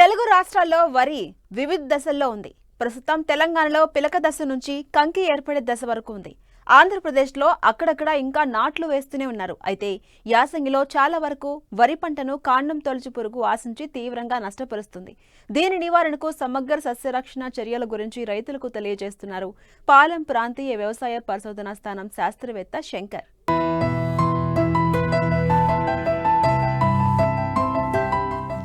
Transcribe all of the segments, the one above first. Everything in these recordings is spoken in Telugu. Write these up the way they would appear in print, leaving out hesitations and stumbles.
తెలుగు రాష్ట్రాల్లో వరి వివిధ దశల్లో ఉంది. ప్రస్తుతం తెలంగాణలో పిలక దశ నుంచి కంకి ఏర్పడే దశ వరకు ఉంది. ఆంధ్రప్రదేశ్లో అక్కడక్కడ ఇంకా నాట్లు వేస్తూనే ఉన్నారు. అయితే యాసంగిలో చాలా వరకు వరి పంటను కాండం తొలచు పురుగు ఆశించి తీవ్రంగా నష్టపరుస్తుంది. దీని నివారణకు సమగ్ర సస్యరక్షణ చర్యల గురించి రైతులకు తెలియజేస్తున్నారు పాలెం ప్రాంతీయ వ్యవసాయ పరిశోధనా స్థానం శాస్త్రవేత్త శంకర్.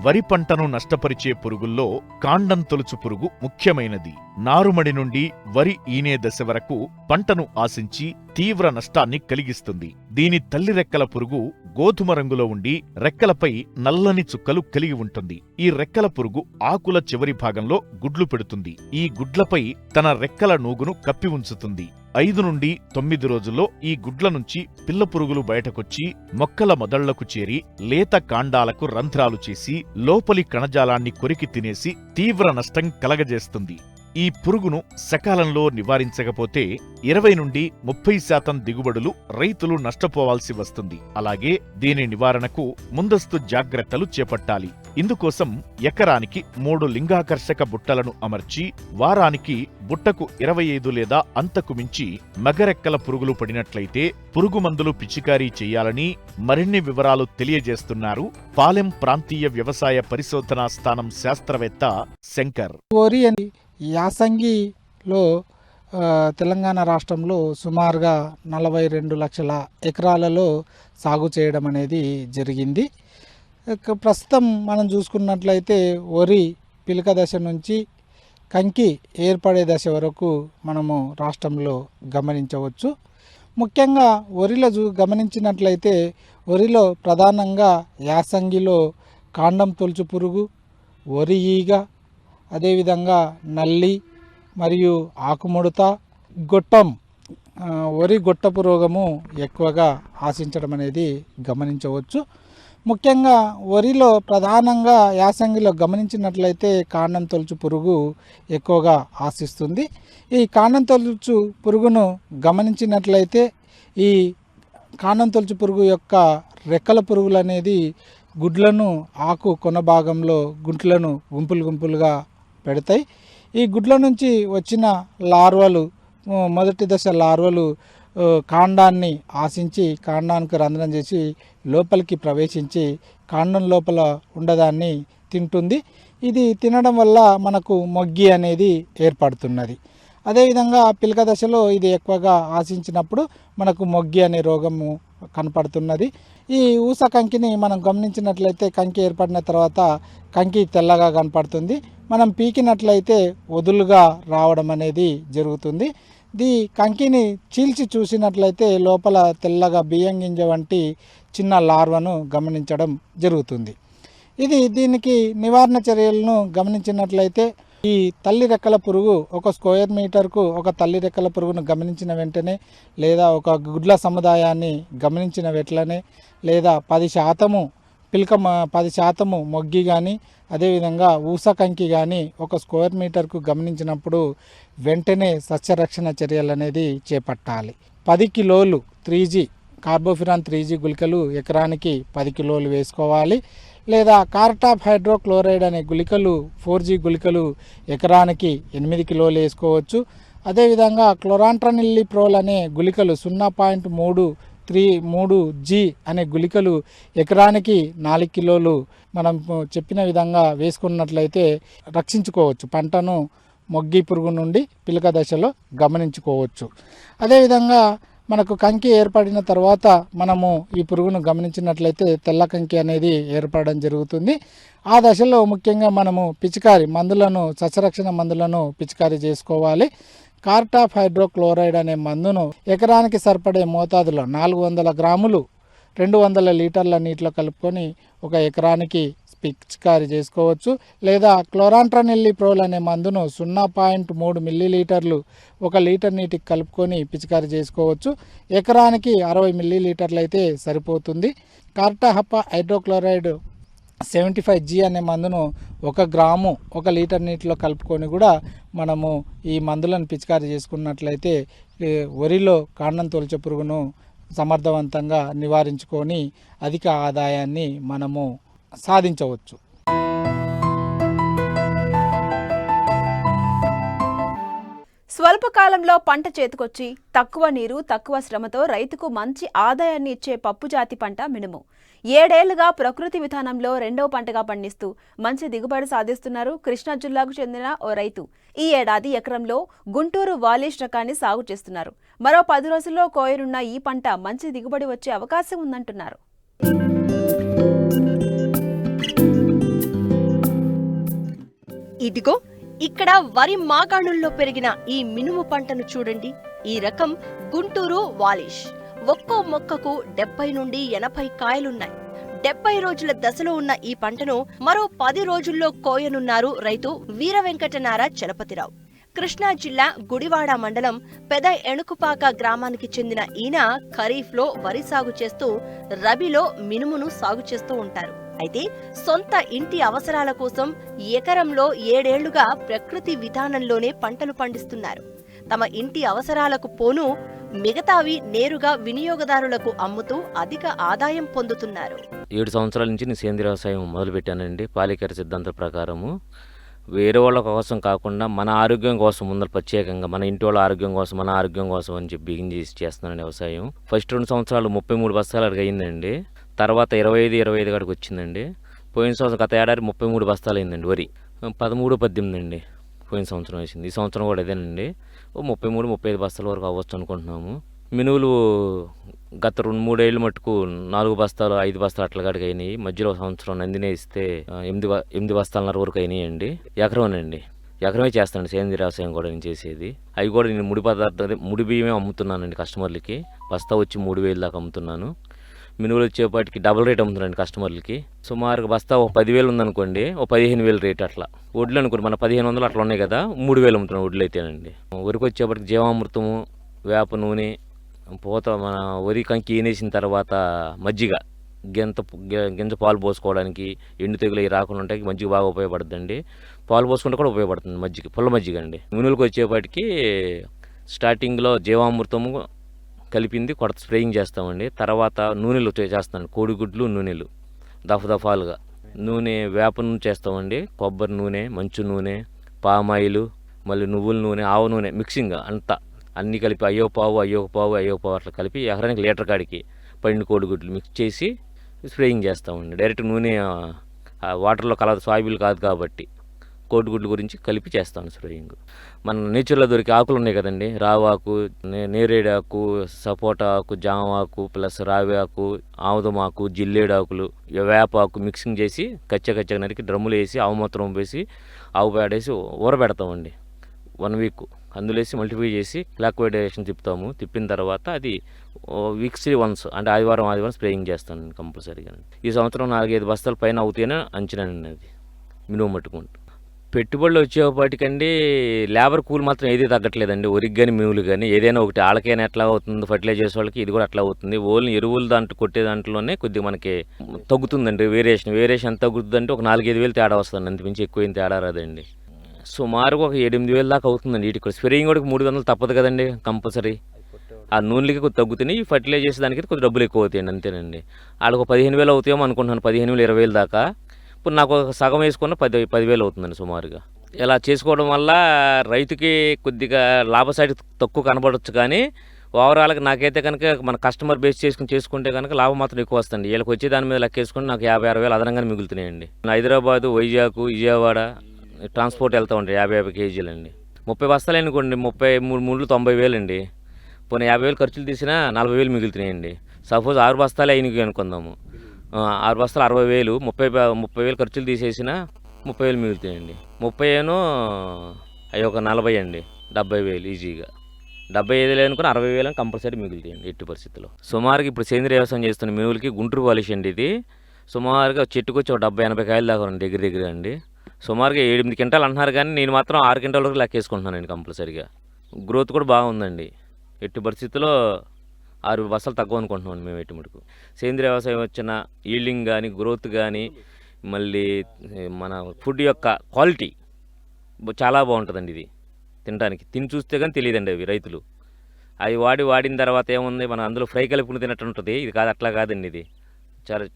వరి పంటను నష్టపరిచే పురుగుల్లో కాండం తొలుచు పురుగు ముఖ్యమైనది. నారుమడి నుండి వరి ఈనే దశ వరకు పంటను ఆశించి తీవ్ర నష్టాన్ని కలిగిస్తుంది. దీని తల్లి రెక్కల పురుగు గోధుమ రంగులో ఉండి రెక్కలపై నల్లని చుక్కలు కలిగి ఉంటుంది. ఈ రెక్కల పురుగు ఆకుల చివరి భాగంలో గుడ్లు పెడుతుంది. ఈ గుడ్లపై తన రెక్కల నూగును కప్పి ఉంచుతుంది. 5 నుండి 9 రోజుల్లో ఈ గుడ్ల నుంచి పిల్ల పురుగులు బయటకొచ్చి మొక్కల మొదళ్లకు చేరి లేత కాండాలకు రంధ్రాలు చేసి లోపలి కణజాలాన్ని కొరికి తినేసి తీవ్ర నష్టం కలగజేస్తుంది. ఈ పురుగును సకాలంలో నివారించకపోతే 20 నుండి 30% దిగుబడులు రైతులు నష్టపోవాల్సి వస్తుంది. అలాగే దీని నివారణకు ముందస్తు జాగ్రత్తలు చేపట్టాలి. ఇందుకోసం ఎకరానికి 3 లింగాకర్షక బుట్టలను అమర్చి వారానికి బుట్టకు 25 లేదా అంతకు మించి మగరెక్కల పురుగులు పడినట్లయితే పురుగు మందులు పిచికారీ చేయాలని మరిన్ని వివరాలు తెలియజేస్తున్నారు పాలెం ప్రాంతీయ వ్యవసాయ పరిశోధనా స్థానం శాస్త్రవేత్త శంకర్. యాసంగిలో తెలంగాణ రాష్ట్రంలో సుమారుగా 42 లక్షల ఎకరాలలో సాగు చేయడం అనేది జరిగింది. ప్రస్తుతం మనం చూసుకున్నట్లయితే వరి పిలక దశ నుంచి కంకి ఏర్పడే దశ వరకు మనము రాష్ట్రంలో గమనించవచ్చు. ముఖ్యంగా వరిలో గమనించినట్లయితే వరిలో ప్రధానంగా యాసంగిలో కాండం తొలుచు పురుగు, వరి ఈగ, అదేవిధంగా నల్లి మరియు ఆకుముడత, గొట్టం, వరి గొట్టపు రోగము ఎక్కువగా ఆశించడం అనేది గమనించవచ్చు. ముఖ్యంగా వరిలో ప్రధానంగా యాసంగిలో గమనించినట్లయితే కాండం తొలుచు పురుగు ఎక్కువగా ఆశిస్తుంది. ఈ కాండం తొలుచు పురుగును గమనించినట్లయితే ఈ కాండం తొలుచు పురుగు యొక్క రెక్కల పురుగులు అనేది గుడ్లను ఆకు కొన భాగంలో గుంట్లను గుంపులుగా పెడతాయి. ఈ గుడ్ల నుంచి వచ్చిన లార్వలు, మొదటి దశ లార్వలు కాండాన్ని ఆశించి కాండానికి రంధ్రం చేసి లోపలికి ప్రవేశించి కాండం లోపల ఉండదాన్ని తింటుంది. ఇది తినడం వల్ల మనకు మొగ్గి అనేది ఏర్పడుతున్నది. అదేవిధంగా పిలక దశలో ఇది ఎక్కువగా ఆశించినప్పుడు మనకు మొగ్గి అనే రోగము కనపడుతున్నది. ఈ ఊస కంకిని మనం గమనించినట్లయితే కంకి ఏర్పడిన తర్వాత కంకి తెల్లగా కనపడుతుంది. మనం పీకినట్లయితే వదులుగా రావడం అనేది జరుగుతుంది. కంకిని చీల్చి చూసినట్లయితే లోపల తెల్లగా బియ్యం గింజ వంటి చిన్న లార్వను గమనించడం జరుగుతుంది. దీనికి నివారణ చర్యలను గమనించినట్లయితే ఈ తల్లి రెక్కల పురుగు ఒక స్క్వేర్ మీటర్కు ఒక తల్లి రెక్కల పురుగును గమనించిన వెంటనే లేదా ఒక గుడ్ల సముదాయాన్ని గమనించిన వెంటనే లేదా 10% పిలక 10% మొగ్గి కానీ అదేవిధంగా ఊస కంకి కానీ ఒక స్క్వేర్ మీటర్కు గమనించినప్పుడు వెంటనే సస్యరక్షణ చర్యలు అనేది చేపట్టాలి. 10 కిలోలు 3G కార్బోఫిరాన్ 3G గుళికలు ఎకరానికి 10 కిలోలు వేసుకోవాలి. లేదా కార్టాప్ హైడ్రోక్లోరైడ్ అనే గుళికలు 4G గుళికలు ఎకరానికి 8 కిలోలు వేసుకోవచ్చు. అదేవిధంగా క్లోరాంట్రనిల్లిప్రోల్ అనే గుళికలు 0.3G అనే గుళికలు ఎకరానికి 4 కిలోలు మనం చెప్పిన విధంగా వేసుకున్నట్లయితే రక్షించుకోవచ్చు. పంటను మొగ్గి పురుగు నుండి పిలక దశలో గమనించుకోవచ్చు. అదేవిధంగా మనకు కంకి ఏర్పడిన తర్వాత మనము ఈ పురుగును గమనించినట్లయితే తెల్ల కంకి అనేది ఏర్పడడం జరుగుతుంది. ఆ దశలో ముఖ్యంగా మనము పిచికారి మందులను సస్యరక్షణ మందులను పిచికారీ చేసుకోవాలి. కార్టాప్ హైడ్రోక్లోరైడ్ అనే మందును ఎకరానికి సరిపడే మోతాదులో 400 గ్రాములు 200 లీటర్ల నీటిలో కలుపుకొని ఒక ఎకరానికి పిచికారీ చేసుకోవచ్చు. లేదా క్లోరాంట్రనిల్లిప్రోల్ అనే మందును 0.3 మిల్లీలీటర్లు 1 లీటర్ నీటికి కలుపుకొని పిచికారీ చేసుకోవచ్చు. ఎకరానికి 60 మిల్లీలీటర్లు అయితే సరిపోతుంది. కార్టాప్ హైడ్రోక్లోరైడ్ 75G అనే మందును 1 గ్రాము 1 లీటర్ నీటిలో కలుపుకొని కూడా మనము ఈ మందులను పిచికారీ చేసుకున్నట్లయితే వరిలో కాండం తొలచు పురుగును సమర్థవంతంగా నివారించుకొని అధిక ఆదాయాన్ని మనము సాధించవచ్చు. స్వల్పకాలంలో పంట చేతికొచ్చి తక్కువ నీరు తక్కువ శ్రమతో రైతుకు మంచి ఆదాయాన్ని ఇచ్చే పప్పు జాతి పంట మినుము. 7 ఏళ్లుగా ప్రకృతి విధానంలో రెండవ పంటగా పండిస్తూ మంచి దిగుబడి సాధిస్తున్నారు కృష్ణా జిల్లాకు చెందిన ఓ రైతు. ఈ ఏడాది ఎకరంలో గుంటూరు వాలిష్ రకాన్ని సాగు చేస్తున్నారు. మరో 10 రోజుల్లో కోయనున్న ఈ పంట మంచి దిగుబడి వచ్చే అవకాశం ఉందంటున్నారు. ఇదిగో ఇక్కడ వరి మాగాణుల్లో పెరిగిన ఈ మినుము పంటను చూడండి. ఈ రకం గుంటూరు వాలిష్. ఒక్కో మొక్కకు 70 నుండి 80 కాయలున్నాయి. 70 రోజుల దశలో ఉన్న ఈ పంటను మరో 10 రోజుల్లో కోయనున్నారు రైతు వీర వెంకటనార చలపతిరావు. కృష్ణా జిల్లా గుడివాడ మండలం పెద ఎణుకుపాక గ్రామానికి చెందిన ఈయన ఖరీఫ్లో వరి సాగు చేస్తూ రబీలో మినుమును సాగు చేస్తూ ఉంటారు. అయితే సొంత ఇంటి అవసరాల కోసం ఎకరంలో 7 ఏళ్లుగా ప్రకృతి విధానంలోనే పంటలు పండిస్తున్నారు. తమ ఇంటి అవసరాలకు పోను మిగతావి నేరుగా వినియోగదారులకు అమ్ముతూ అధిక ఆదాయం పొందుతున్నారు. 7 సంవత్సరాల నుంచి నేను సేంద్రియ వ్యవసాయం మొదలుపెట్టానండి. పాలేకర సిద్ధాంతం ప్రకారము వేరే వాళ్ళ కోసం కాకుండా మన ఆరోగ్యం కోసం ముందర ప్రత్యేకంగా మన ఇంటి వాళ్ళ ఆరోగ్యం కోసం మన ఆరోగ్యం కోసం అని చెప్పి బిగిన్ చేసి చేస్తున్నాను వ్యవసాయం. ఫస్ట్ 2 సంవత్సరాలు 33 బస్తాలు అడిగి అయిందండి. తర్వాత 25 కాడికి వచ్చిందండి. పోయిన సంవత్సరం గత ఏడాది 33 బస్తాలు అయిందండి వరి. 13-18 అండి పోయిన సంవత్సరం వేసింది. ఈ సంవత్సరం కూడా అదేనండి. 33-35 బస్తాల వరకు అవ్వచ్చు అనుకుంటున్నాము. మినువులు గత 2-3 ఏళ్ళు మట్టుకు 4 బస్తాలు 5 బస్తాలు అట్లా కాడికి అయినాయి. మధ్యలో సంవత్సరం నందినే ఇస్తే 8 బస్తాలన్నర వరకు అయినాయండి. ఎకరమే చేస్తానండి సేంద్రియ వ్యవసాయం కూడా నేను చేసేది. అవి కూడా నేను ముడి బియ్యమే అమ్ముతున్నానండి కస్టమర్లకి. బస్తా వచ్చి 3,000 దాకా అమ్ముతున్నాను. మినువులు వచ్చేపాటికి డబుల్ రేట్ అమ్ముతున్నాండి కస్టమర్లకి. సుమారుగా బస్తా ఒక 10,000 ఉందనుకోండి, ఒక 15,000 రేట్ అట్లా. వడ్లు అనుకోండి మన 1,500 అట్లా ఉన్నాయి కదా, 3,000 అమ్ముతున్నాం వడ్లు అయితేనండి. వరికి వచ్చేప్పటికి జీవామృతము, వేప నూనె, పూత, మన వరి కంకి ఈనేసిన తర్వాత మజ్జిగ, గింజ పాలు పోసుకోవడానికి, ఎండు తెగులు అవి రాకుండా ఉంటాయి మజ్జిగ బాగా ఉపయోగపడుతుందండి. పాలు పోసుకుంటే కూడా ఉపయోగపడుతుంది మజ్జిగ, పుల్ల మజ్జిగ అండి. మినువులకు వచ్చేపాటికి స్టార్టింగ్లో జీవామృతము కలిపింది కొత్త స్ప్రేయింగ్ చేస్తామండి. తర్వాత నూనెలు చేస్తామండి, కోడిగుడ్లు నూనెలు దఫాలుగా. నూనె వేప నూనె చేస్తామండి, కొబ్బరి నూనె, మంచు నూనె, పామాయిలు, మళ్ళీ నువ్వుల నూనె, ఆవ నూనె మిక్సింగ్ అంతా అన్నీ కలిపి అయ్యో పావు అట్లా కలిపి ఎకరానికి లీటర్ కాడికి 12 కోడిగుడ్లు మిక్స్ చేసి స్ప్రేయింగ్ చేస్తామండి. డైరెక్ట్ నూనె వాటర్లో కలదు, సాయిబుల్ కాదు కాబట్టి కోడిగుడ్ల గురించి కలిపి చేస్తాను స్ప్రేయింగ్. మన నేచర్లో దొరికే ఆకులు ఉన్నాయి కదండి, రావాకు, నేరేడాకు, సపోటా ఆకు, జామ ఆకు, ప్లస్ రావి ఆకు, ఆముదమాకు, జిల్లేడాకులు, వేపాకు మిక్సింగ్ చేసి కచ్చగా నరికి డ్రమ్ములు వేసి ఆవు మూత్రం వేసి ఆవు పేడేసి ఊరబెడతామండి 1 వీక్. అందులో వేసి మల్టిప్లై చేసి క్లాక్ వైడేషన్ తిప్పుతాము. తిప్పిన తర్వాత అది వీక్స్లీ వన్స్ అంటే ఆదివారం స్ప్రేయింగ్ చేస్తాను నేను కంపల్సరీగా. ఈ సంవత్సరం 4-5 బస్తాల పైన అవుతాయని అంచనానండి అది మినుము మట్టుకుంటూ. పెట్టుబడులు వచ్చేపాటికండి లేబర్ కూలి మాత్రం ఏది తగ్గట్లేదండి. వరికి కానీ మినువులు కానీ ఏదైనా ఒకటి ఆళ్ళకైనా ఎట్లా అవుతుంది, ఫర్టిలైజర్స్ వాళ్ళకి ఇది కూడా అట్లా అవుతుంది. ఓన్లీ ఎరువులు కొట్టే దాంట్లోనే కొద్దిగా మనకి తగ్గుతుందండి వేరియేషన్ ఎంత తగ్గుతుందంటే ఒక 4-5 వేలు తేడా వస్తుంది, అంతమించి ఎక్కువ ఏం తేడా రాదండి. సుమారుగా ఒక 7-8 వేలు దాకా అవుతుందండి. వీటికి స్ప్రేయింగ్ కూడా 300 తప్పదు కదండి కంపల్సరీ. ఆ నూనెలకి కొద్ది తగ్గుతున్నాయి, ఫర్టిలైజర్స్ దానికి కొద్ది డబ్బులు ఎక్కువ అవుతాయండి అంతేనండి. వాళ్ళకి 15,000 అవుతాయేమో అనుకుంటున్నాను, 15,000-20,000 దాకా. ఇప్పుడు నాకు ఒక సగం వేసుకున్న 10,000 అవుతుందండి సుమారుగా. ఇలా చేసుకోవడం వల్ల రైతుకి కొద్దిగా లాభసాటి తక్కువ కనబడవచ్చు, కానీ ఓవరాల్గా నాకైతే కనుక మన కస్టమర్ బేస్ చేసుకుంటే కనుక లాభం మాత్రం ఎక్కువ వస్తుంది. వీళ్ళకి వచ్చే దాని మీద లెక్కేసుకుంటే నాకు 50-60 వేలు అదనంగానే మిగులుతున్నాయండి. హైదరాబాదు, వైజాగ్, విజయవాడ ట్రాన్స్పోర్ట్ వెళ్తూ ఉంటాయి 50 కేజీలు అండి. 30 బస్తాలు అనుకోండి, 33 90,000 అండి. పోనీ 50,000 ఖర్చులు తీసినా 40,000 మిగులుతున్నాయండి. సపోజ్ 6 బస్తాలు అయినవి అనుకుందాము, 6 బస్తాలు 60,000, 30,000 ఖర్చులు తీసేసిన 30,000 మిగులుతాయండి. 30 అవి ఒక 40 అండి, 70,000 ఈజీగా. 75,000 అనుకుని 60,000 కంపల్సరీ మిగులుతాయండి ఎట్టి పరిస్థితుల్లో. సుమారుగా ఇప్పుడు సేంద్రియ వ్యవసాయం చేస్తున్న మినువులకి గుంటూరు పాలిష్ అండి ఇది. సుమారుగా చెట్టుకొచ్చి ఒక 70-80 కాయలు దాకా ఉంది దగ్గర అండి. సుమారుగా 7-8 క్వింటాలు అంటున్నారు, కానీ నేను మాత్రం 6 క్వింటాల వరకు లెక్కేసుకుంటున్నానండి కంపల్సరీగా. గ్రోత్ కూడా బాగుందండి. ఎట్టి పరిస్థితుల్లో 6 బస్తాలు తక్కువ అనుకుంటున్నాం మేము ఎట్టి మటుకు. సేంద్రియ వ్యవసాయం వచ్చిన ఈల్డింగ్ కానీ గ్రోత్ కానీ మళ్ళీ మన ఫుడ్ యొక్క క్వాలిటీ చాలా బాగుంటుందండి. ఇది తిని చూస్తే కానీ తెలియదండి అవి రైతులు. అవి వాడిన తర్వాత ఏముంది, మనం అందులో ఫ్రై కలుపుకుని తినట్టు ఉంటుంది. ఇది కాదు, అట్లా కాదండి, ఇది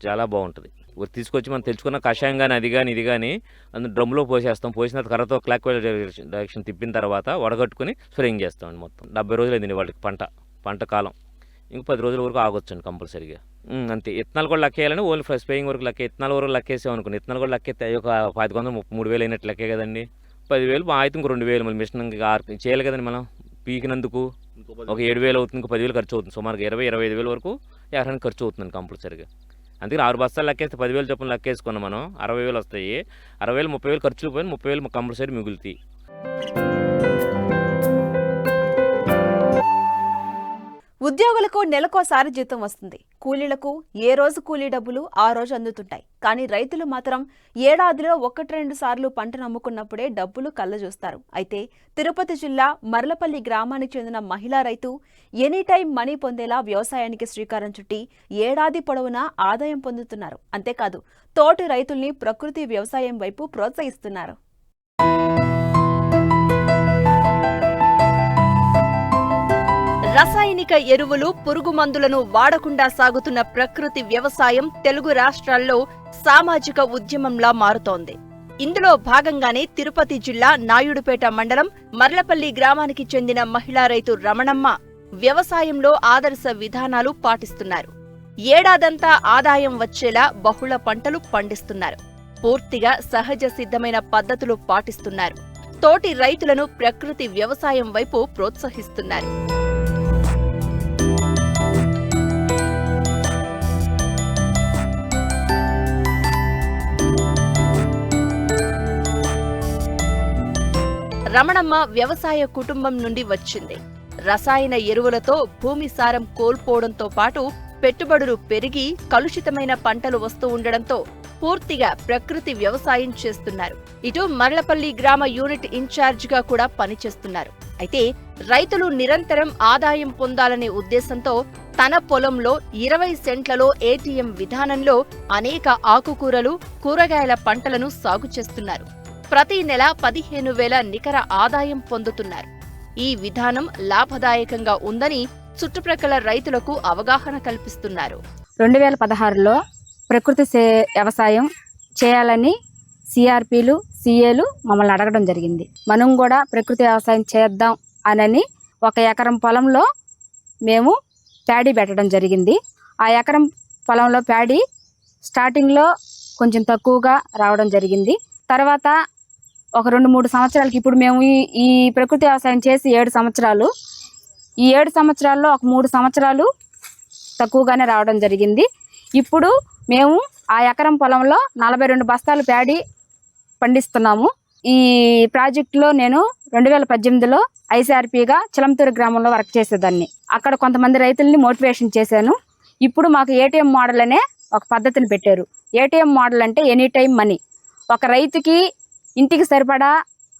చాలా బాగుంటుంది. తీసుకొచ్చి మనం తెచ్చుకున్న కషాయం కానీ అది కానీ ఇది కానీ అందులో డ్రమ్లో పోసేస్తాం. పోసిన తర్వాత క్లాక్ వైజ్ డైరెక్షన్ తిప్పిన తర్వాత వడగట్టుకుని స్ప్రేయింగ్ చేస్తామండి. మొత్తం 70 రోజులు అయింది వాళ్ళకి పంట కాలం. ఇంక 10 రోజుల వరకు ఆగొచ్చండి కంపల్సరీగా. అంతే. ఇత్తనాలు కూడా లెక్కేయాలని ఓన్లీ స్ప్రేయింగ్ వరకు ఇత్తనాల వరకు లెక్కేసాం అనుకోండి. ఇత్తనాలు కూడా లెక్కేస్తే ఒక 25,000 అయినట్టు లెక్కే కదండి. 10,000 అయితే ఇంకో 2,000 మళ్ళీ మిషన్ చేయాలి కదండి. మనం పీకినందుకు ఒక 7,000 అవుతుంది, ఇంకో 10,000 ఖర్చు అవుతుంది. సుమారుగా 20,000-25,000 వరకు ఎకరానికి ఖర్చు అవుతుందండి కంపల్సరీగా. అందుకని 6 బస్తాలు లెక్కేస్తే 10,000 చొప్పున లెక్కేసుకున్నాం మనం. 60,000 వస్తాయి. 60,000 30,000 ఖర్చులు పోయి 30,000 కంపల్సరీ మిగులుతాయి. ఉద్యోగులకు నెలకోసారి జీతం వస్తుంది. కూలీలకు ఏ రోజు కూలీ డబ్బులు ఆ రోజు అందుతుంటాయి. కానీ రైతులు మాత్రం ఏడాదిలో 1-2 సార్లు పంటను అమ్ముకున్నప్పుడే డబ్బులు కళ్ళజూస్తారు. అయితే తిరుపతి జిల్లా మర్లపల్లి గ్రామానికి చెందిన మహిళా రైతు ఎనీ టైం మనీ పొందేలా వ్యవసాయానికి శ్రీకారం చుట్టి ఏడాది పొడవునా ఆదాయం పొందుతున్నారు. అంతేకాదు తోటి రైతుల్ని ప్రకృతి వ్యవసాయం వైపు ప్రోత్సహిస్తున్నారు. రసాయనిక ఎరువులు, పురుగు మందులను వాడకుండా సాగుతున్న ప్రకృతి వ్యవసాయం తెలుగు రాష్ట్రాల్లో సామాజిక ఉద్యమంలా మారుతోంది. ఇందులో భాగంగానే తిరుపతి జిల్లా నాయుడుపేట మండలం మర్లపల్లి గ్రామానికి చెందిన మహిళా రైతు రమణమ్మ వ్యవసాయంలో ఆదర్శ విధానాలు పాటిస్తున్నారు. ఏడాదంతా ఆదాయం వచ్చేలా బహుళ పంటలు పండిస్తున్నారు. పూర్తిగా సహజ సిద్ధమైన పద్ధతులు పాటిస్తున్నారు. తోటి రైతులను ప్రకృతి వ్యవసాయం వైపు ప్రోత్సహిస్తున్నారు. రమణమ్మ వ్యవసాయ కుటుంబం నుండి వచ్చింది. రసాయన ఎరువులతో భూమి సారం కోల్పోవడంతో పాటు పెట్టుబడులు పెరిగి కలుషితమైన పంటలు వస్తూ ఉండడంతో పూర్తిగా ప్రకృతి వ్యవసాయం చేస్తున్నారు. ఇటు మర్లపల్లి గ్రామ యూనిట్ ఇన్ఛార్జిగా కూడా పనిచేస్తున్నారు. అయితే రైతులు నిరంతరం ఆదాయం పొందాలనే ఉద్దేశంతో తన పొలంలో 20 సెంట్లలో ఏటీఎం విధానంలో అనేక ఆకుకూరలు, కూరగాయల పంటలను సాగు చేస్తున్నారు. ప్రతి నెల 15,000 నికర ఆదాయం పొందుతున్నారు. ఈ విధానం లాభదాయకంగా ఉందని చుట్టుప్రక్కల రైతులకు అవగాహన కల్పిస్తున్నారు. 2016లో ప్రకృతి వ్యవసాయం చేయాలని సిఆర్పీలు, సిఏలు మమ్మల్ని అడగడం జరిగింది. మనం కూడా ప్రకృతి వ్యవసాయం చేద్దాం అనని 1 ఎకరం పొలంలో మేము ప్యాడీ పెట్టడం జరిగింది. ఆ ఎకరం పొలంలో ప్యాడీ స్టార్టింగ్లో కొంచెం తక్కువగా రావడం జరిగింది. తర్వాత ఒక 2-3 సంవత్సరాలకి ఇప్పుడు మేము ఈ ప్రకృతి వ్యవసాయం చేసి 7 సంవత్సరాలు. ఈ 7 సంవత్సరాల్లో ఒక 3 సంవత్సరాలు తక్కువగానే రావడం జరిగింది. ఇప్పుడు మేము ఆ ఎకరం పొలంలో 42 బస్తాలు ప్యాడీ పండిస్తున్నాము. ఈ ప్రాజెక్టులో నేను 2018లో ఐసీఆర్పీగా చిలంతూరు గ్రామంలో వర్క్ చేసేదాన్ని. అక్కడ కొంతమంది రైతుల్ని మోటివేషన్ చేశాను. ఇప్పుడు మాకు ఏటీఎం మోడల్ అనే ఒక పద్ధతిని పెట్టారు. ఏటీఎం మోడల్ అంటే ఎనీ టైం మనీ. ఒక రైతుకి ఇంటికి సరిపడా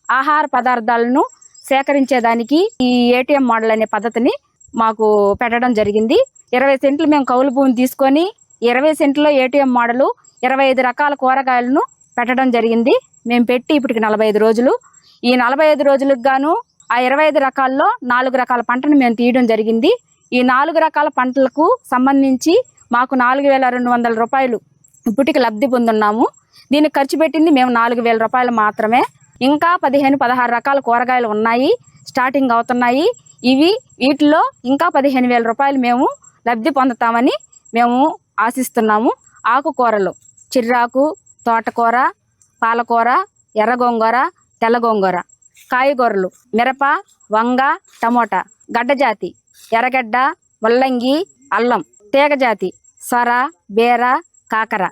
ఆహార పదార్థాలను సేకరించేదానికి ఈ ఏటీఎం మోడల్ అనే పద్ధతిని మాకు పెట్టడం జరిగింది. 20 సెంట్లు మేము కౌలు భూమిని తీసుకొని 20 సెంట్లో ఏటీఎం మోడలు 25 రకాల కూరగాయలను పెట్టడం జరిగింది. మేము పెట్టి ఇప్పటికి 45 రోజులు. ఈ 45 రోజులకు గాను ఆ 25 రకాల్లో 4 రకాల పంటను మేము తీయడం జరిగింది. ఈ 4 రకాల పంటలకు సంబంధించి మాకు 4,200 రూపాయలు ఇప్పటికి లబ్ధి పొందున్నాము. దీనికి ఖర్చు పెట్టింది మేము 4,000 రూపాయలు మాత్రమే. ఇంకా 15-16 రకాల కూరగాయలు ఉన్నాయి, స్టార్టింగ్ అవుతున్నాయి. వీటిలో ఇంకా 15,000 రూపాయలు మేము లబ్ధి పొందుతామని మేము ఆశిస్తున్నాము. ఆకుకూరలు చిర్రాకు, తోటకూర, పాలకూర, ఎర్రగోంగూర, తెల్లగోంగూర, కాయగూరలు మిరప, వంగ, టమోటా, గడ్డజాతి, ఎర్రగడ్డ, ముల్లంగి, అల్లం, తీగజాతి, సొర, బీర, కాకర,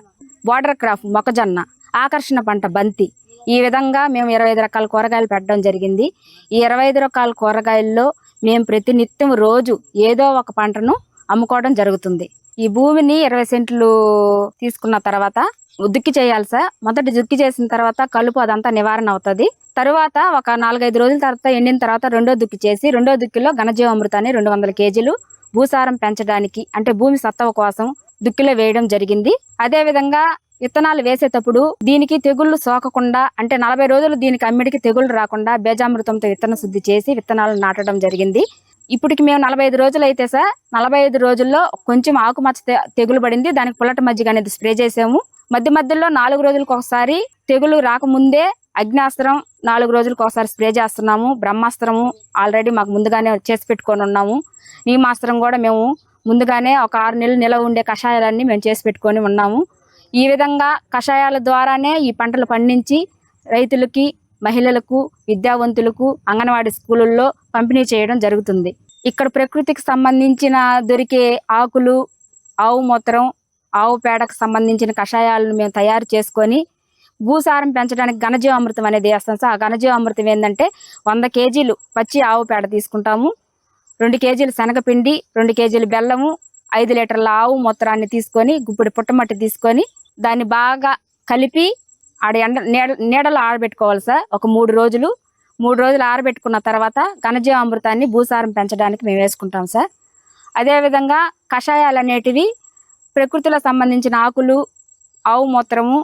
బోర్డర్ క్రాప్ మొక్కజొన్న, ఆకర్షణ పంట బంతి. ఈ విధంగా మేము 25 రకాల కూరగాయలు పెట్టడం జరిగింది. ఈ 25 రకాల కూరగాయల్లో మేము ప్రతినిత్యం రోజు ఏదో ఒక పంటను అమ్ముకోవడం జరుగుతుంది. ఈ భూమిని 20 సెంట్లు తీసుకున్న తర్వాత దుక్కి చేయాలి సార్. మొదటి దుక్కి చేసిన తర్వాత కలుపు అదంతా నివారణ అవుతుంది. తరువాత ఒక 4-5 రోజుల తర్వాత ఎండిన తర్వాత రెండో దుక్కి చేసి రెండో దుక్కిలో ఘనజీవామృతాన్ని 200 కేజీలు భూసారం పెంచడానికి అంటే భూమి సత్తువ కోసం దుక్కిలో వేయడం జరిగింది. అదే విధంగా విత్తనాలు వేసేటప్పుడు దీనికి తెగుళ్లు సోకకుండా అంటే 40 రోజులు దీనికి అమ్మిడికి తెగుళ్లు రాకుండా బేజామృతంతో విత్తన శుద్ధి చేసి విత్తనాలు నాటడం జరిగింది. ఇప్పటికి మేము 45 రోజులు అయితే సార్ 45 రోజుల్లో కొంచెం ఆకుమచ్చ తెగులు పడింది. దానికి పుల్లటి మజ్జిగ అనేది స్ప్రే చేసాము. మధ్యలో 4 రోజులకు ఒకసారి తెగులు రాకముందే అగ్నాస్త్రం 4 రోజులకు ఒకసారి స్ప్రే చేస్తున్నాము. బ్రహ్మాస్త్రము ఆల్రెడీ మాకు ముందుగానే చేసి పెట్టుకొని ఉన్నాము. నీమాస్త్రం కూడా మేము ముందుగానే ఒక 6 నెలలు నిలవ ఉండే కషాయాలన్నీ మేము చేసి పెట్టుకొని ఉన్నాము. ఈ విధంగా కషాయాల ద్వారానే ఈ పంటలు పండించి రైతులకి, మహిళలకు, విద్యావంతులకు అంగన్వాడీ స్కూళ్ళల్లో పంపిణీ చేయడం జరుగుతుంది. ఇక్కడ ప్రకృతికి సంబంధించిన దొరికే ఆకులు, ఆవు మూత్రం, ఆవు పేడకు సంబంధించిన కషాయాలను మేము తయారు చేసుకొని భూసారం పెంచడానికి ఘనజీవామృతం అనేది వేస్తాం సార్. ఆ ఘనజీవామృతం ఏంటంటే 100 కేజీలు పచ్చి ఆవు పేడ తీసుకుంటాము, 2 కేజీలు శనగపిండి, 2 కేజీలు బెల్లము, 5 లీటర్ల ఆవు మూత్రాన్ని తీసుకొని గుప్పిడి పుట్టమట్టి తీసుకొని దాన్ని బాగా కలిపి ఆడ నీడలో ఆరబెట్టుకోవాలి సార్. ఒక 3 రోజులు ఆరబెట్టుకున్న తర్వాత ఘనజీవామృతాన్ని భూసారం పెంచడానికి మేము వేసుకుంటాం సార్. అదేవిధంగా కషాయాలు అనేటివి ప్రకృతిలో సంబంధించిన ఆకులు, ఆవు మూత్రము,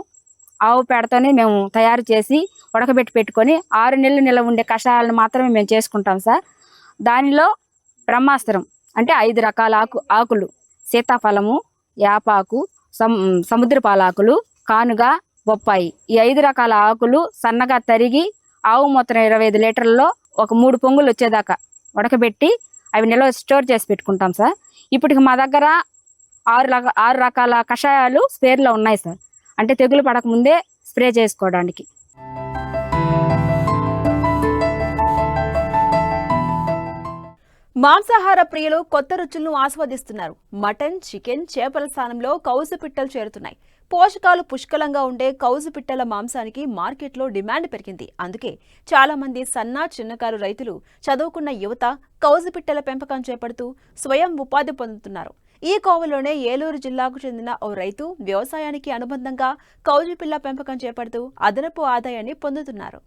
ఆవు పేడతోనే మేము తయారు చేసి ఉడకబెట్టి పెట్టుకొని 6 నెలలు నిల్వ ఉండే కషాయాలను మాత్రమే మేము చేసుకుంటాం సార్. దానిలో బ్రహ్మాస్త్రం అంటే 5 రకాల ఆకులు, సీతాఫలము, యాపాకు, సముద్రపాలాకులు, కానుగ, బొప్పాయి, ఈ 5 రకాల ఆకులు సన్నగా తరిగి ఆవు మూత్రం 25 లీటర్లలో ఒక 3 పొంగులు వచ్చేదాకా ఉడకబెట్టి అవి నిల్వ స్టోర్ చేసి పెట్టుకుంటాం సార్. ఇప్పటికి మా దగ్గర 6 రకాల కషాయాలు స్పేర్లో ఉన్నాయి సార్. అంటే తెగులు పడకముందే స్ప్రే చేసుకోవడానికి. మాంసాహార ప్రియులు కొత్త రుచులను ఆస్వాదిస్తున్నారు. మటన్, చికెన్, చేపల స్థానంలో కౌజు పిట్టలు చేరుతున్నాయి. పోషకాలు పుష్కలంగా ఉండే కౌజు పిట్టల మాంసానికి మార్కెట్లో డిమాండ్ పెరిగింది. అందుకే చాలా మంది చిన్నకారు రైతులు, చదువుకున్న యువత కౌజు పిట్టల పెంపకం చేపడుతూ స్వయం ఉపాధి పొందుతున్నారు. ఈ కోవలోనే ఏలూరు జిల్లాకు చెందిన ఓ రైతు వ్యవసాయానికి అనుబంధంగా కౌజు పిల్ల పెంపకం చేపడుతూ అదనపు ఆదాయాన్ని పొందుతున్నారు.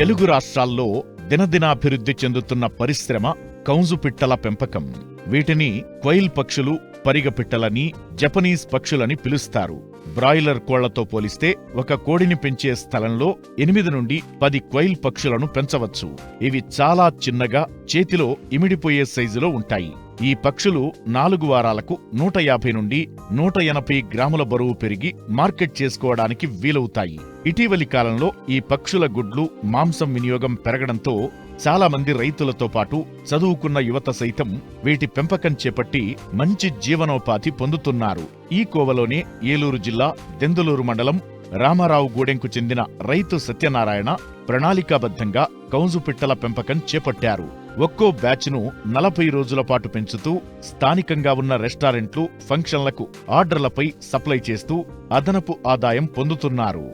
తెలుగు రాష్ట్రాల్లో దినదినాభివృద్ధి చెందుతున్న పరిశ్రమ కౌజు పిట్టల పెంపకం. వీటిని క్వైల్ పక్షులు, పరిగ పిట్టలని, జపనీస్ పక్షులని పిలుస్తారు. బ్రాయిలర్ కోళ్లతో పోలిస్తే ఒక కోడిని పెంచే స్థలంలో 8 నుండి 10 క్వైల్ పక్షులను పెంచవచ్చు. ఇవి చాలా చిన్నగా, చేతిలో ఇమిడిపోయే సైజులో ఉంటాయి. ఈ పక్షులు 4 వారాలకు 150 నుండి 180 గ్రాముల బరువు పెరిగి మార్కెట్ చేసుకోవడానికి వీలవుతాయి. ఇటీవలి కాలంలో ఈ పక్షుల గుడ్లు, మాంసం వినియోగం పెరగడంతో చాలా మంది రైతులతో పాటు చదువుకున్న యువత సైతం వీటి పెంపకం చేపట్టి మంచి జీవనోపాధి పొందుతున్నారు. ఈ కోవలోనే ఏలూరు జిల్లా దెందులూరు మండలం రామారావు గూడెంకు చెందిన రైతు సత్యనారాయణ ప్రణాళికాబద్ధంగా కౌజు పిట్టల పెంపకం చేపట్టారు. ఒక్కో బ్యాచ్ను 40 రోజుల పాటు పెంచుతూ స్థానికంగా ఉన్న రెస్టారెంట్లు, ఫంక్షన్లకు ఆర్డర్లపై సప్లై చేస్తూ అదనపు ఆదాయం పొందుతున్నారు.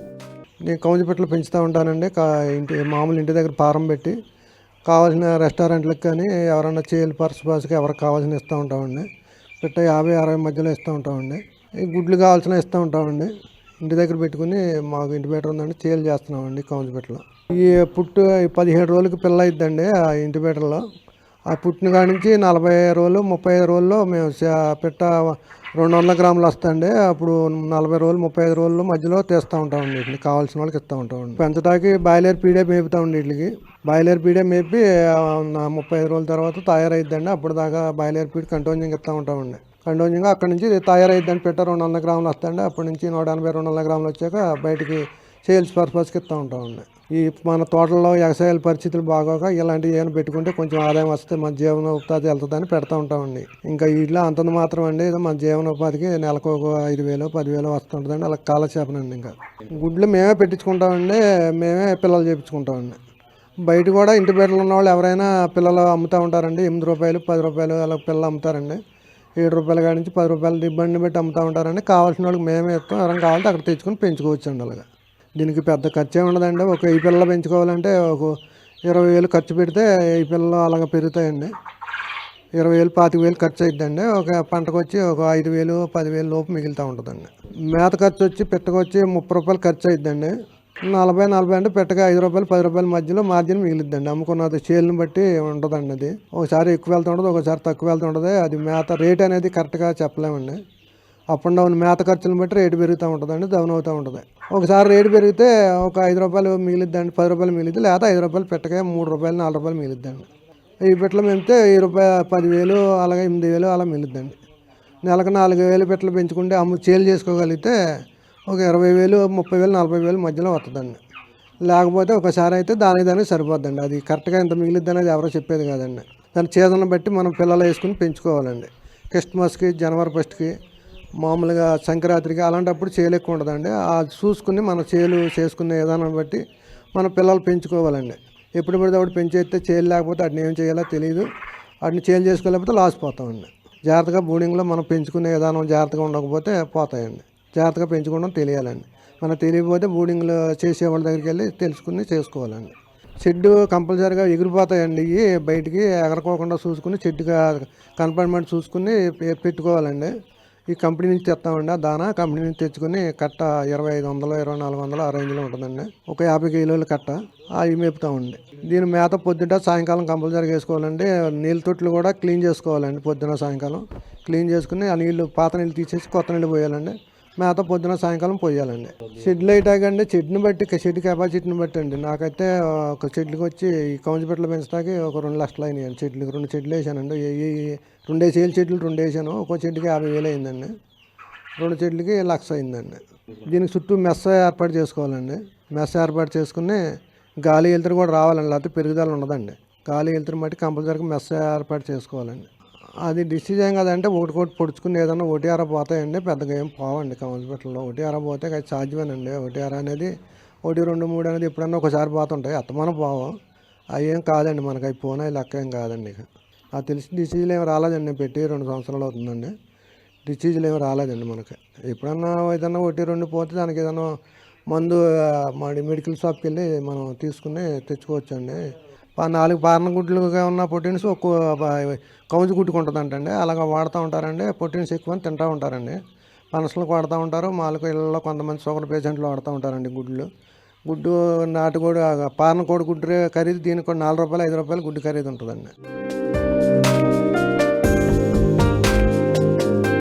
నేను కౌజు పిట్టలు పెంచుతూ ఉంటానండి. మామూలు ఇంటి దగ్గర ఫారం పెట్టి కావాల్సిన రెస్టారెంట్లకు కానీ ఎవరైనా చేలు పర్సుపాసుకి ఎవరికి కావాల్సిన ఇస్తూ ఉంటామండి. పిట్ట 50-60 మధ్యలో ఇస్తూ ఉంటామండి. ఈ గుడ్లు కావాల్సిన ఇస్తూ ఉంటామండి. ఇంటి దగ్గర పెట్టుకుని మాకు ఇంటిబేటర్ ఉందండి, చేలు చేస్తున్నామండి కౌజు పిట్టలు. ఈ పుట్టు 17 రోజులకి పిల్ల అయిద్దండి ఆ ఇంటిబేటర్లో. ఆ పుట్టిన కాడి నుంచి 40 రోజులు 35 రోజుల్లో మేము పిట్ట 200 గ్రాములు వస్తాయండి. అప్పుడు 40 రోజులు 35 రోజుల మధ్యలో తీస్తూ ఉంటామండి. వీటిని కావాల్సిన వాళ్ళకి ఇస్తూ ఉంటామండి. పెంచడానికి బాయిలర్ పీడే మేపుతామండి. వీటికి బాయిలర్ పీడే మేపి 35 రోజుల తర్వాత తయారైద్దండి. అప్పుడు దాకా బాయిలర్ పీడ్ కంటిన్యూగా ఇస్తూ ఉంటామండి. కంటిన్యూగా అక్కడి నుంచి తయారైద్దండి. పిట్ట 200 గ్రాములు వస్తాయండి. అప్పటి నుంచి 180-200 గ్రాములు వచ్చాక బయటికి సేల్స్ పర్పస్కి ఇస్తూ ఉంటామండి. ఈ మన తోటల్లో వ్యవసాయాల పరిస్థితులు బాగోక ఇలాంటివి ఏమైనా పెట్టుకుంటే కొంచెం ఆదాయం వస్తే మన జీవనోపాధి వెళ్తుందని పెడతా ఉంటామండి. ఇంకా వీటిలో అంతంత మాత్రం అండి, మన జీవనోపాధికి నెలకు ఒక 5,000-10,000 వస్తుంటుందండి. అలా కాలక్షేపనండి. ఇంకా గుడ్లు మేమే పెట్టించుకుంటామండి, మేమే పిల్లలు చేయించుకుంటామండి. బయట కూడా ఇంటి బయటలో ఉన్న వాళ్ళు ఎవరైనా పిల్లలు అమ్ముతూ ఉంటారండి. 8 రూపాయలు 10 రూపాయలు అలా పిల్లలు అమ్ముతారండి. 7 రూపాయల కాడి నుంచి 10 రూపాయలు ఇబ్బంది పెట్టి అమ్ముతూ ఉంటారండి. కావాల్సిన వాళ్ళకి మేమే ఇస్తాం. ఎవరైనా కావాలంటే అక్కడ తెచ్చుకొని పెంచుకోవచ్చు అండి. అలాగా దీనికి పెద్ద ఖర్చు ఏమి ఉండదండి. ఒక ఈ పిల్లలు పెంచుకోవాలంటే ఒక 20,000 ఖర్చు పెడితే ఈ పిల్లలు అలాగ పెరుగుతాయండి. 20,000 25,000 ఖర్చు అయిద్దండి. ఒక పంటకు వచ్చి ఒక 5,000-10,000 లోపు మిగులుతూ ఉంటుందండి. మేత ఖర్చు వచ్చి పెట్టకొచ్చి 30 రూపాయలు ఖర్చు అయిద్దండి. 40 అంటే పెట్టగా 5 రూపాయలు 10 రూపాయల మధ్యలో మార్జిన్ మిగిలిద్దండి. అమ్ముకున్నది చేలను బట్టి ఉంటుందండి. అది ఒకసారి ఎక్కువ వెళ్తుంటుంది, ఒకసారి తక్కువ వెళ్తుంటుంది. అది మేత రేట్ అనేది కరెక్ట్గా చెప్పలేమండి. అప్ అండ్ డౌన్ మేత ఖర్చులను బట్టి రేటు పెరుగుతూ ఉంటుందండి, డౌన్ అవుతూ ఉంటుంది. ఒకసారి రేటు పెరిగితే ఒక 5 రూపాయలు మిగిలిద్దండి, 10 రూపాయలు మిగిలిద్ది, లేదా 5 రూపాయలు పెట్టకే 3 రూపాయలు 4 రూపాయలు మిగిలిద్దండి. ఈ పెట్టలు మేమితే 10,000 అలాగే 8,000 అలా మిగిలిద్దండి. నెలకు 4,000 పెట్టలు పెంచుకుంటే సేల్ చేసుకోగలిగితే ఒక 20,000, 30,000, 40,000 మధ్యలో వస్తుందండి. లేకపోతే ఒకసారి అయితే దానికి సరిపోద్దండి. అది కరెక్ట్గా ఎంత మిగిలిద్ది అనేది ఎవరో చెప్పేది కాదండి. దాని సీజన్ బట్టి మనం పిల్లలు వేసుకుని పెంచుకోవాలండి. క్రిస్మస్కి, జనవరి 1కి, మామూలుగా సంక్రాంతికి అలాంటప్పుడు చేలు ఎక్కువ ఉంటుందండి. అది చూసుకుని మనం చేలు చేసుకునే విధానం బట్టి మన పిల్లలు పెంచుకోవాలండి. ఎప్పుడు పడితే అప్పుడు పెంచేస్తే చేలు లేకపోతే వాటిని ఏం చేయాలో తెలియదు. వాటిని చేలు చేసుకోలేకపోతే లాస్ పోతామండి. జాగ్రత్తగా బూడింగ్లో మనం పెంచుకునే విధానం జాగ్రత్తగా ఉండకపోతే పోతాయండి. జాగ్రత్తగా పెంచుకోవడం తెలియాలండి. మనకు తెలియకపోతే బూడింగ్లో చేసే వాళ్ళ దగ్గరికి వెళ్ళి తెలుసుకుని చేసుకోవాలండి. షెడ్ కంపల్సరీగా ఎగిరిపోతాయండి. ఇవి బయటికి ఎగరకోకుండా చూసుకుని షెడ్గా కన్ఫైన్మెంట్ చూసుకుని పెట్టుకోవాలండి. ఈ కంపెనీ నుంచి తెస్తామండి. ఆ దానా కంపెనీ నుంచి తెచ్చుకుని కట్ట 2,500, 2,400 ఆ రేంజ్లో ఉంటుందండి. ఒక 50 కిలోల కట్ట అవి మేపుతామండి. దీని మేత పొద్దుట సాయంకాలం కంపల్సరీగా వేసుకోవాలండి. నీళ్ళ తొట్లు కూడా క్లీన్ చేసుకోవాలండి. పొద్దున సాయంకాలం క్లీన్ చేసుకుని ఆ నీళ్ళు, పాత నీళ్ళు తీసేసి కొత్త నీళ్ళు పోయాలండి. మేత పొద్దున సాయంకాలం పోయాలండి. షెడ్లు అయ్యాకండి షెడ్ని బట్టి, షెడ్ కెపాసిటీని బట్టి అండి. నాకైతే ఒక షెడ్కి వచ్చి ఈ కౌంచిపెట్టలు పెంచడానికి ఒక 2 లక్షలు అయినాయండి. షెడ్లకి 2 షెడ్లు వేసానండి. ఈ 2 సేల్ షెడ్లు 2 వేసాను. ఒక్కో షెడ్కి 50,000 అయిందండి. 2 షెడ్లకి 1,00,000 అయిందండి. దీనికి చుట్టూ మెస్స ఏర్పాటు చేసుకోవాలండి. మెస్స ఏర్పాటు చేసుకుని గాలి వెలుతురు కూడా రావాలండి, లేకపోతే పెరుగుదల ఉండదండి. గాలి వెలుతురు బట్టి కంపల్సరీగా మెస్స ఏర్పాటు చేసుకోవాలండి. అది డిసీజ్ ఏం కదంటే ఒకటి పొడుచుకుని ఏదైనా 1 పోతాయండి. పెద్దగా ఏం పోవండి హాస్పిటల్లో. 1 పోతే అది సాధ్యమేనండి. 1 అనేది 1, 2, 3 అనేది ఎప్పుడన్నా ఒకసారి పోతుంటాయి. అత్తమానం పోవం. అవి ఏం కాదండి, మనకి అవి పోనా లెక్క ఏం కాదండి. ఇక నాకు తెలిసి డిసీజులు ఏమి రాలేదండి. నేను పెట్టి 2 సంవత్సరాలు అవుతుందండి. డిసీజులు ఏమి రాలేదండి మనకి. ఎప్పుడన్నా ఏదన్నా 1, 2 పోతే దానికి ఏదైనా మందు మెడికల్ షాప్కి వెళ్ళి మనం తీసుకుని తెచ్చుకోవచ్చండి. 4 పారణ గుడ్లుగా ఉన్న ప్రోటీన్స్ కౌజు గుట్టుకుంటుందంటండి. అలాగ వాడుతూ ఉంటారండి. ప్రోటీన్స్ ఎక్కువ తింటూ ఉంటారండి. పనసలకు వాడుతూ ఉంటారు. మాలకు ఇళ్ళలో కొంతమంది షుగర్ పేషెంట్లు వాడుతూ ఉంటారండి గుడ్డు. నాటుకోడి పారణ కోడి గుడ్డు ఖరీదు దీనికి కూడా 4 రూపాయలు, 5 రూపాయలు గుడ్డు ఖరీదు ఉంటుందండి.